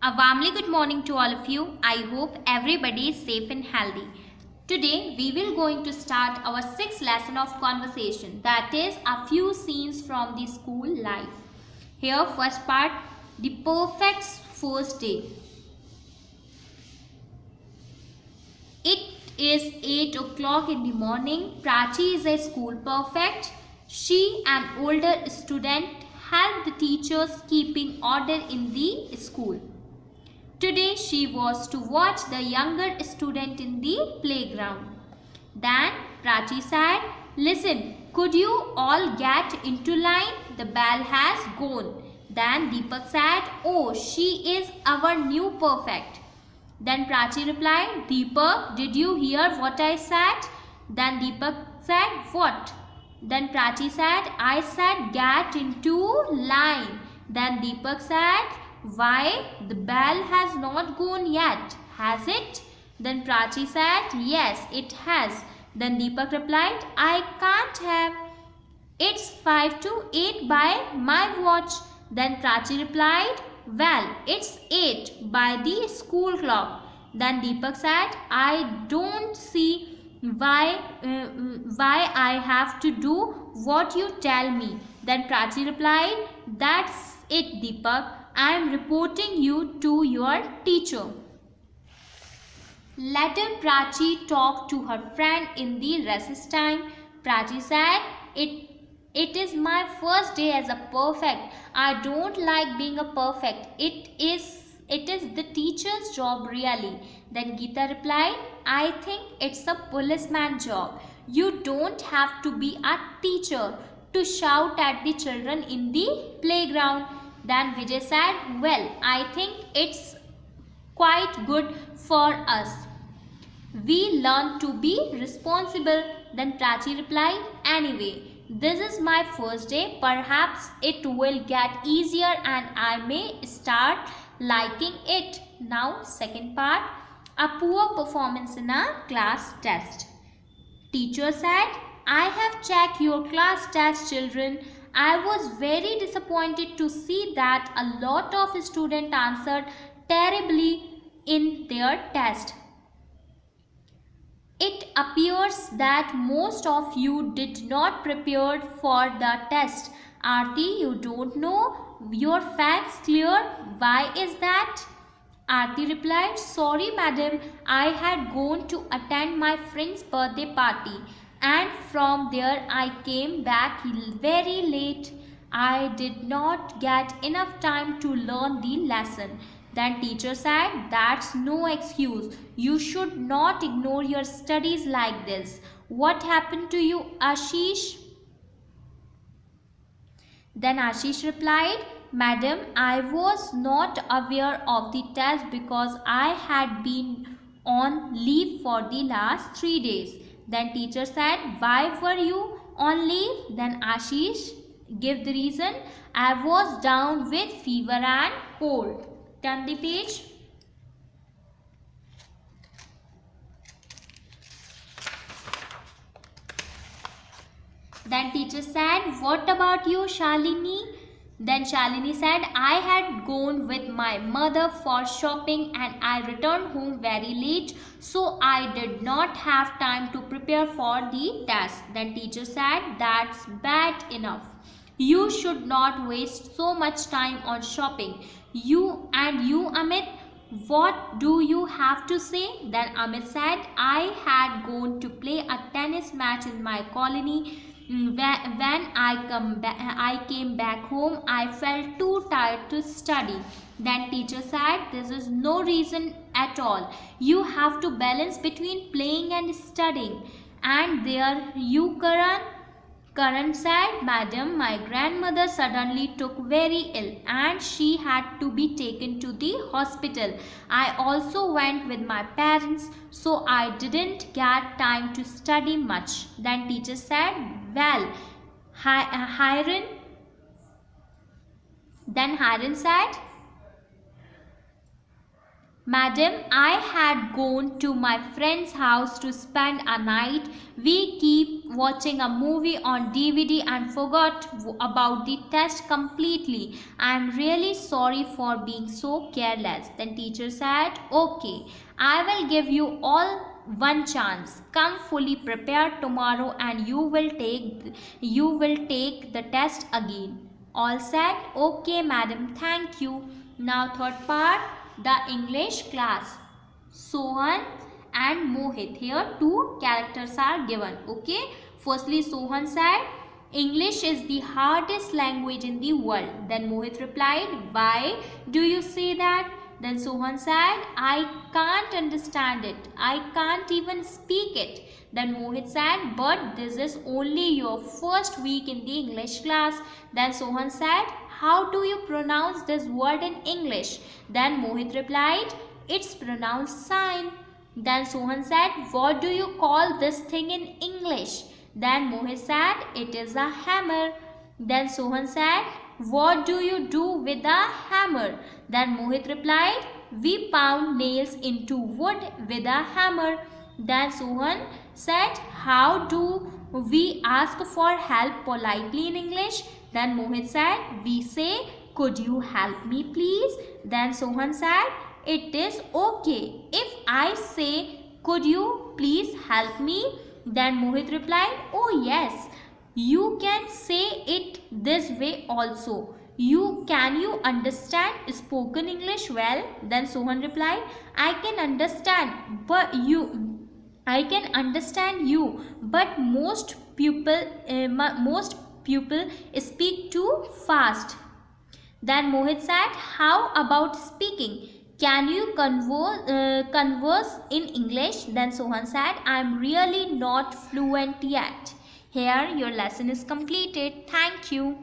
A warmly good morning to all of you. I hope everybody is safe and healthy. Today we will going to start our sixth lesson of conversation, that is a few scenes from the school life. Here first part, the perfect first day. It is 8 o'clock in the morning. Prachi is a school perfect. She, an older student, helped the teachers keeping order in the school. Today she was to watch the younger student in the playground. Then Prachi said, "Listen, could you all get into line? The bell has gone." Then Deepak said, "Oh, she is our new perfect." Then Prachi replied, "Deepak, did you hear what I said?" Then Deepak said, "What?" Then Prachi said, "I said get into line." Then Deepak said, "Why, the bell has not gone yet, has it?" Then Prachi said, "Yes, it has." Then Deepak replied, "I can't have. It's 5 to 8 by my watch." Then Prachi replied, "Well, it's 8 by the school clock." Then Deepak said, "I don't see why I have to do what you tell me." Then Prachi replied, "That's it, Deepak. I am reporting you to your teacher." Later Prachi talked to her friend in the recess time. Prachi said, It is my first day as a perfect. I don't like being a perfect. It is the teacher's job really." Then Geeta replied, "I think it's a policeman's job. You don't have to be a teacher to shout at the children in the playground." Then Vijay said, "Well, I think it's quite good for us. We learn to be responsible." Then Prachi replied, "Anyway, this is my first day. Perhaps it will get easier and I may start liking it." Now second part, a poor performance in a class test. Teacher said, "I have checked your class test, children. I was very disappointed to see that a lot of students answered terribly in their test. It appears that most of you did not prepare for the test. Aarti, you don't know your facts clear. Why is that?" Aarti replied, "Sorry, madam. I had gone to attend my friend's birthday party and from there I came back very late. I did not get enough time to learn the lesson." Then teacher said, "That's no excuse. You should not ignore your studies like this. What happened to you, Ashish?" Then Ashish replied, "Madam, I was not aware of the test because I had been on leave for the last 3 days." Then teacher said, "Why were you on leave?" Then Ashish gave the reason, "I was down with fever and cold." Turn the page. Then teacher said, "What about you, Shalini?" Then Shalini said, "I had gone with my mother for shopping and I returned home very late, so I did not have time to prepare for the test." Then teacher said, "That's bad enough. You should not waste so much time on shopping. You, Amit, what do you have to say?" Then Amit said, "I had gone to play a tennis match in my colony. When I came back home, I felt too tired to study." Then teacher said, "This is no reason at all. You have to balance between playing and studying." And there you, Karan. Karan said, "Madam, my grandmother suddenly took very ill and she had to be taken to the hospital. I also went with my parents, so I didn't get time to study much." Then teacher said, "Well, Hiren." Then Hiren said, Madam, I had gone to my friend's house to spend a night. We keep watching a movie on DVD and forgot about the test completely. I am really sorry for being so careless. Then teacher said, okay, I will give you all one chance. Come fully prepared tomorrow and you will take the test again. All said, okay madam, thank you. Now third part, the English class. Sohan and Mohit. Here two characters are given. Okay. Firstly, Sohan said, English is the hardest language in the world. Then Mohit replied, why do you say that? Then Sohan said, I can't understand it. I can't even speak it. Then Mohit said, but this is only your first week in the English class. Then Sohan said, how do you pronounce this word in English? Then Mohit replied, it's pronounced sign. Then Sohan said, what do you call this thing in English? Then Mohit said, it is a hammer. Then Sohan said, what do you do with a hammer? Then Mohit replied, we pound nails into wood with a hammer. Then Sohan said, how do we ask for help politely in English? Then Mohit said, we say, could you help me please? Then Sohan said, it is okay if I say, could you please help me? Then Mohit replied, oh yes, you can say it this way also. Can you understand spoken English well? Then Sohan replied, I can understand you, but most people speak too fast. Then Mohit said, how about speaking? Can you converse in English? Then Sohan said, I am really not fluent yet. Here your lesson is completed. Thank you.